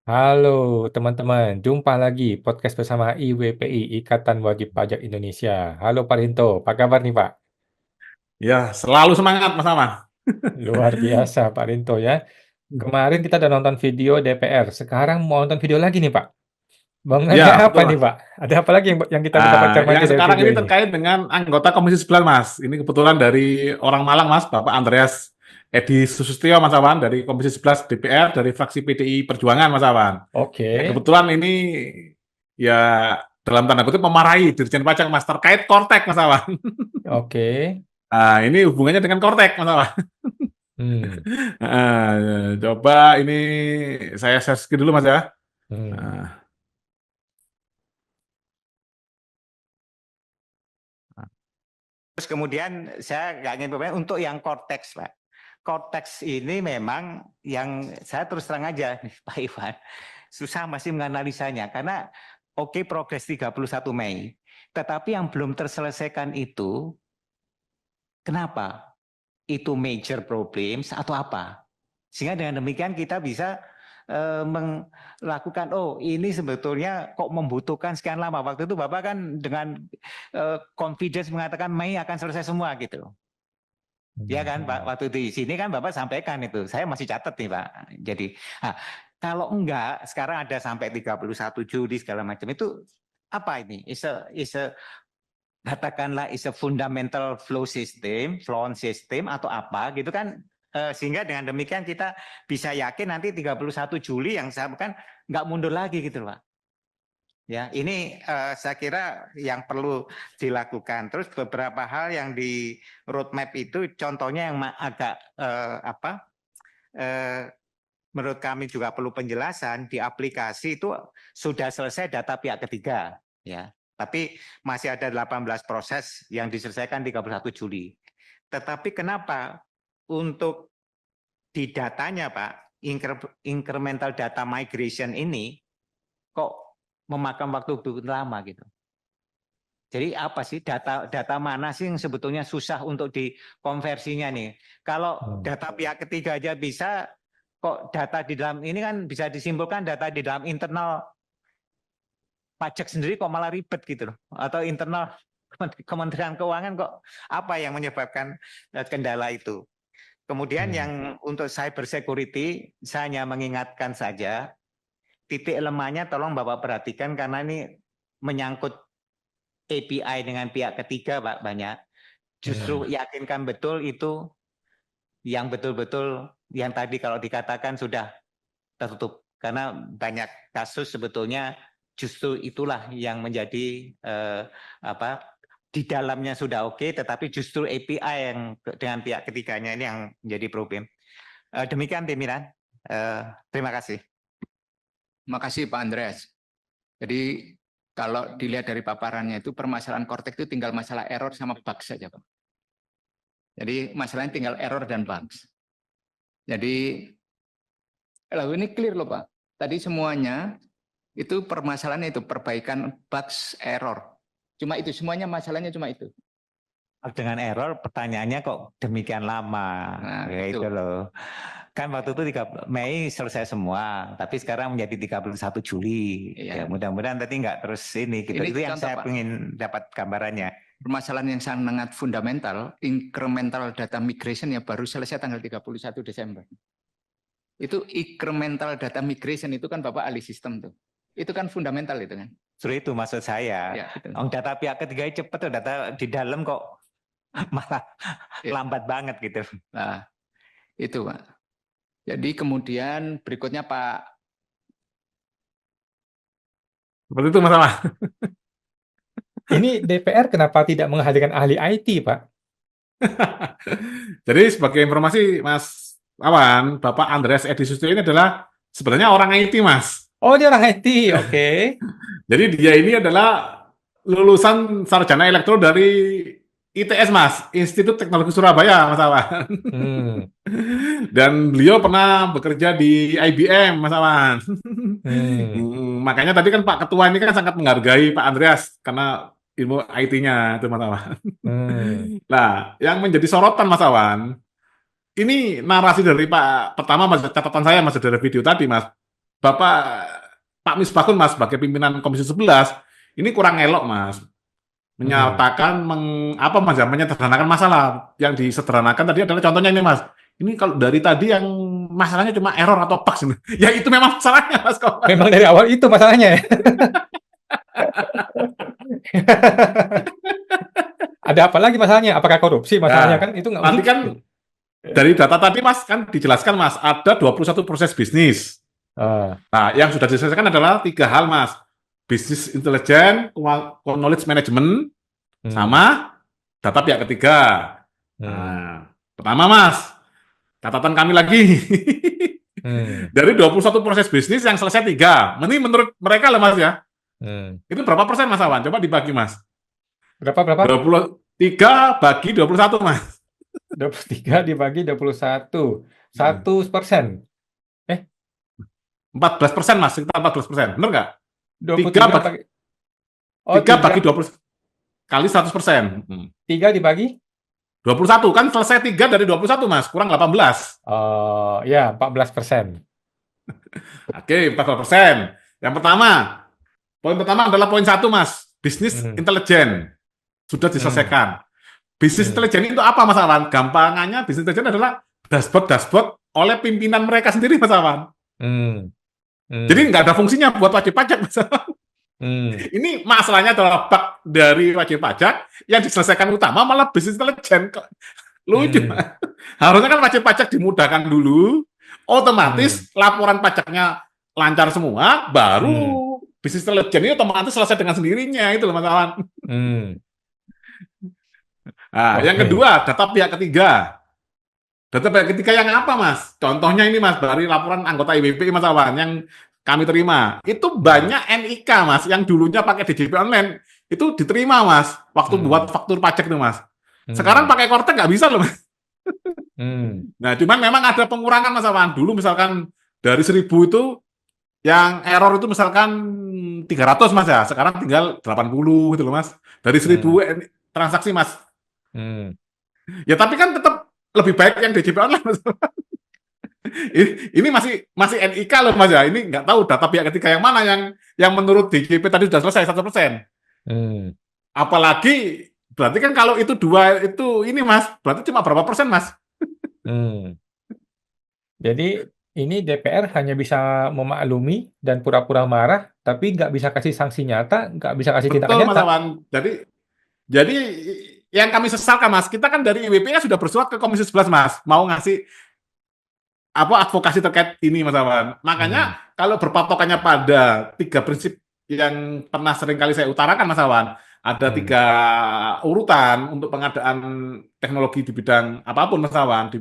Halo teman-teman, jumpa lagi podcast bersama IWPI, Ikatan Wajib Pajak Indonesia. Halo Pak Rinto, apa kabar nih Pak? Ya, selalu semangat Mas Ama. Luar biasa Pak Rinto ya. Kemarin kita udah nonton video DPR, sekarang mau nonton video lagi nih Pak. Bangunannya Ya, apa betul nih Mas. Pak? Ada apa lagi yang kita dapat cermati Yang dari sekarang video ini ini? terkait dengan anggota Komisi 11 Mas. Ini kebetulan dari orang Malang Mas, Bapak Andreas Edi Susustio Mas Awan dari Komisi 11 DPR dari fraksi PDI Perjuangan Mas Awan. Ya Oke, kebetulan ini ya dalam tanda kutip memarahi Dirjen Pajak Mas terkait Kortek Mas Awan. oke. Nah, ini hubungannya dengan Kortek Mas Awan. Hmm, Coba ini saya share screen dulu Mas ya. hmm. Nah, Terus kemudian saya nggak ingin bermain untuk yang cortex, Pak. Cortex ini memang yang saya terus terang aja, nih, Pak Iwan, susah masih menganalisanya karena oke progres 31 Mei, tetapi yang belum terselesaikan itu kenapa? Itu major problems atau apa? Sehingga dengan demikian kita bisa melakukan, oh ini sebetulnya kok membutuhkan sekian lama. Waktu itu Bapak kan dengan confidence mengatakan Mei akan selesai semua gitu. Ya kan Pak, waktu di sini kan Bapak sampaikan itu, saya masih catat nih Pak. Jadi, nah, kalau enggak, sekarang ada sampai 31 Juli segala macam itu apa ini? Katakanlah is a fundamental flow system atau apa gitu kan, sehingga dengan demikian kita bisa yakin nanti 31 Juli yang saya bukan nggak mundur lagi gitu Pak. Ya, ini saya kira yang perlu dilakukan. Terus beberapa hal yang di roadmap itu, contohnya yang agak menurut kami juga perlu penjelasan di aplikasi itu sudah selesai data pihak ketiga, ya. Tapi masih ada 18 proses yang diselesaikan 31 Juli. Tetapi kenapa untuk di datanya Pak, incremental data migration ini kok memakan waktu begitu lama gitu. Jadi apa sih data mana sih yang sebetulnya susah untuk dikonversinya nih? Kalau data pihak ketiga aja bisa, kok data di dalam ini kan bisa disimpulkan data di dalam internal pajak sendiri kok malah ribet gitu loh. Atau internal Kementerian Keuangan kok apa yang menyebabkan kendala itu? Kemudian yang untuk cyber security, saya hanya mengingatkan saja, titik lemahnya tolong Bapak perhatikan karena ini menyangkut API dengan pihak ketiga Pak banyak. Justru yakinkan betul itu yang betul-betul yang tadi kalau dikatakan sudah tertutup. Karena banyak kasus sebetulnya justru itulah yang menjadi di dalamnya sudah oke, tetapi justru API yang dengan pihak ketiganya ini yang menjadi problem. Demikian pimpinan. Terima kasih. Terima kasih Pak Andreas. Jadi kalau dilihat dari paparannya itu permasalahan Kortek itu tinggal masalah error sama bugs saja Pak. Jadi masalahnya tinggal error dan bugs. Jadi lalu ini clear loh Pak. Tadi semuanya itu permasalahannya itu perbaikan bugs error. Cuma itu semuanya masalahnya cuma itu. Dengan error pertanyaannya kok demikian lama, Nah, itu loh. Kan waktu itu 3 Mei selesai semua, tapi sekarang menjadi 31 Juli. Iya. Ya, mudah-mudahan tadi nggak terus ini gitu. Ini Itu yang contoh, saya Pak. ingin dapat gambarannya. Permasalahan yang sangat fundamental, incremental data migration yang baru selesai tanggal 31 Desember. Itu incremental data migration itu kan Bapak ahli sistem tuh. Itu kan fundamental itu kan. Justru itu maksud saya. Ya, itu. Data pihak ketiga cepet tuh, data di dalam kok malah Ya. lambat banget gitu. Nah, itu Pak. Jadi kemudian berikutnya Pak. seperti itu Mas Ama. Ini DPR kenapa tidak menghadirkan ahli IT, Pak? Jadi sebagai informasi Mas Awan, Bapak Andreas Edi Sustio ini adalah sebenarnya orang IT Mas. Oh, dia orang IT, oke. Jadi dia ini adalah lulusan sarjana elektro dari ITS Mas, Institut Teknologi Surabaya Mas Awan. Hmm, Dan beliau pernah bekerja di IBM Mas Awan. hmm, Makanya tadi kan Pak Ketua ini kan sangat menghargai Pak Andreas karena ilmu IT-nya itu Mas Awan. hmm. Nah, yang menjadi sorotan Mas Awan, ini narasi dari Pak, pertama Mas, catatan saya Mas dari video tadi Mas, Bapak Pak Misbahkun Mas sebagai pimpinan Komisi 11 ini kurang elok Mas menyatakan apa Mas ya, menyederhanakan masalah. Yang disederhanakan tadi adalah contohnya ini Mas. Ini kalau dari tadi yang masalahnya cuma error atau bugs ini. Ya itu memang masalahnya Mas. Memang dari awal itu masalahnya ya. Ada apa lagi masalahnya? Apakah korupsi masalahnya Nah, kan? Itu nggak nanti mungkin. kan dari data tadi Mas kan dijelaskan Mas ada 21 proses bisnis. Ah, Nah, yang sudah diselesaikan adalah 3 hal Mas. Bisnis intelijen, knowledge management, hmm, sama data pihak ketiga. hmm, Nah, pertama Mas, catatan kami lagi. hmm, Dari 21 proses bisnis yang selesai 3. Ini menurut mereka lah Mas ya. hmm. Itu berapa persen Mas Awan? Coba dibagi Mas. Berapa? 23 bagi 21 Mas. 23 dibagi 21. 1%. 14% Mas, sekitar 14%. Benar nggak? 23 bagi- bagi... Oh, 3 bagi 20 kali 100%. 3 dibagi? 21 kan selesai 3 dari 21 Mas, kurang 18. Oh, ya 14%. Oke, 14%. Yang pertama, poin pertama adalah poin 1 Mas, bisnis intelijen sudah diselesaikan. Bisnis intelijen itu apa Mas Awan? Gampangannya bisnis intelijen adalah dashboard oleh pimpinan mereka sendiri Mas Awan. Jadi nggak ada fungsinya buat wajib pajak Mas Awan. Ini masalahnya adalah bug dari wajib pajak yang diselesaikan utama malah bisnis intelijen. Lucu. Harusnya kan wajib pajak dimudahkan dulu, otomatis laporan pajaknya lancar semua, baru bisnis intelijen ini otomatis selesai dengan sendirinya, itu loh Mas Awan. Nah, yang kedua, data pihak ketiga. Data pihak ketiga yang apa Mas? Contohnya ini Mas, dari laporan anggota IWP Mas Awan yang kami terima. Itu banyak NIK Mas, yang dulunya pakai DJP online, itu diterima Mas, waktu buat faktur pajak itu Mas. Sekarang pakai Kortek nggak bisa loh Mas. Nah, cuman memang ada pengurangan Mas Awan. Dulu misalkan dari 1000 itu yang error itu misalkan 300 Mas ya, sekarang tinggal 80 gitu loh Mas. Dari 1000 transaksi Mas. Ya tapi kan tetap lebih baik yang DJP online Mas. Ini masih NIK loh Mas ya. Ini nggak tahu data pihak ketiga yang mana yang menurut DJP tadi sudah selesai 100%. Apalagi berarti kan kalau itu 2 itu ini Mas, berarti cuma berapa persen Mas? Jadi ini DPR hanya bisa memaklumi dan pura-pura marah, tapi nggak bisa kasih sanksi nyata, nggak bisa kasih tindakan Betul Mas nyata. Awan. Jadi yang kami sesalkan Mas, kita kan dari IWP sudah bersurat ke Komisi 11 Mas, mau ngasih advokasi terkait ini Mas Awan. Makanya kalau berpatokannya pada 3 prinsip yang pernah sering kali saya utarakan Mas Awan, ada 3 urutan untuk pengadaan teknologi di bidang apapun Mas Awan, di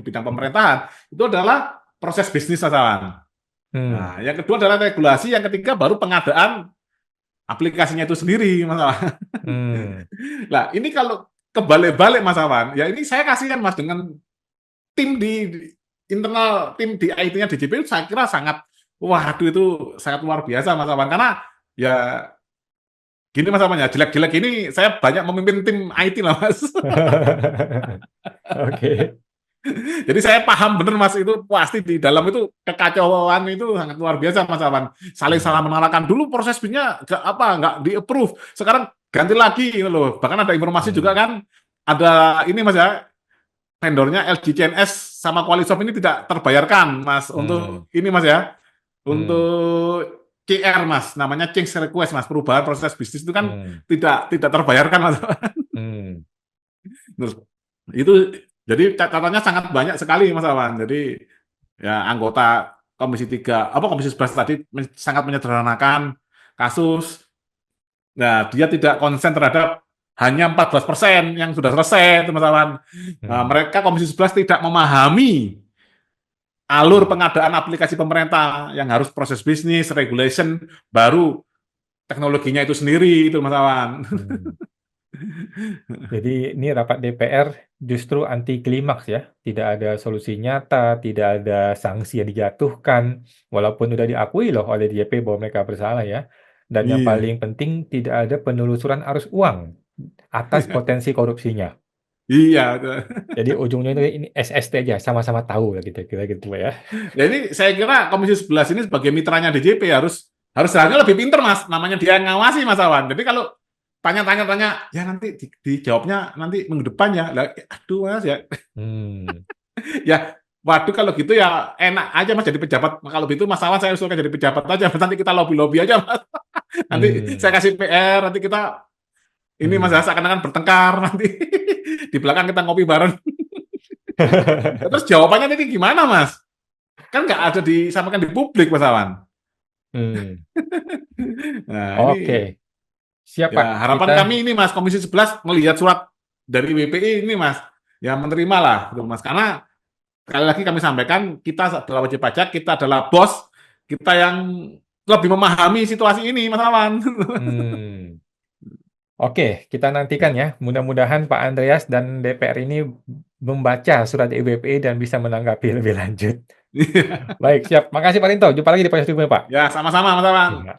bidang pemerintahan, itu adalah proses bisnis Mas Awan. Nah, yang kedua adalah regulasi, yang ketiga baru pengadaan aplikasinya itu sendiri Mas Awan. Nah, ini kalau kebalik-balik Mas Awan, ya ini saya kasihan Mas dengan tim di internal tim di IT-nya DJP itu saya kira sangat, waduh itu sangat luar biasa Mas Awan, karena ya gini Mas Awan ya, jelek-jelek ini saya banyak memimpin tim IT lah Mas. Oke. Jadi saya paham bener Mas, itu pasti di dalam itu kekacauan itu sangat luar biasa Mas Awan. Saling salah mengalahkan, dulu proses bisnya nggak di-approve, sekarang ganti lagi gitu loh. Bahkan ada informasi juga kan, ada ini Mas ya, vendornya LG CNS sama Qualisoft ini tidak terbayarkan Mas untuk ini Mas ya, untuk CR Mas, namanya change request Mas, perubahan proses bisnis itu kan tidak terbayarkan Mas. Itu jadi catatannya sangat banyak sekali Mas Awan. Jadi ya anggota Komisi 11 tadi sangat menyederhanakan kasus. Nah, dia tidak konsen terhadap hanya 14% yang sudah selesai, Mas Awan. Nah, mereka Komisi 11 tidak memahami alur pengadaan aplikasi pemerintah yang harus proses bisnis, regulation, baru teknologinya itu sendiri, itu Mas Awan. Jadi ini rapat DPR justru anti klimaks ya, tidak ada solusi nyata, tidak ada sanksi yang dijatuhkan, walaupun sudah diakui loh oleh DJP bahwa mereka bersalah ya. Dan yang paling penting tidak ada penelusuran arus uang atas potensi korupsinya. Iya. Jadi ujungnya itu ini SST aja, sama-sama tahu lah kita kira gitu Pak ya. Jadi saya kira Komisi 11 ini sebagai mitranya DJP harus harusnya lebih pinter Mas, namanya dia yang ngawasi Mas Awan. Jadi kalau tanya ya nanti dijawabnya nanti minggu depan ya. Lah, aduh Mas ya. Hmm. Ya, waduh kalau gitu ya enak aja Mas jadi pejabat. Kalau gitu Mas Awan saya usulkan jadi pejabat aja. Nanti kita lobby-lobby aja Mas. Nanti saya kasih PR, nanti kita ini Mas ya seakan-akan bertengkar nanti. Di belakang kita ngopi bareng. Terus jawabannya nanti gimana Mas? Kan nggak ada disampaikan di publik Mas Awan. Hmm. Nah, Oke. ini Siap ya Pak. harapan Kita kami ini Mas Komisi 11 melihat surat dari WPI ini Mas, ya menerima lah gitu, Mas. Karena sekali lagi kami sampaikan kita adalah wajib pajak, kita adalah bos, kita yang lebih memahami situasi ini Mas Awan. Hmm. Oke, kita nantikan ya. Mudah-mudahan Pak Andreas dan DPR ini membaca surat WPI dan bisa menanggapi lebih lanjut. Baik, siap. Makasih Pak Rinto. Jumpa lagi di podcast berikutnya, Pak. Ya, sama-sama Mas Awan. Ya.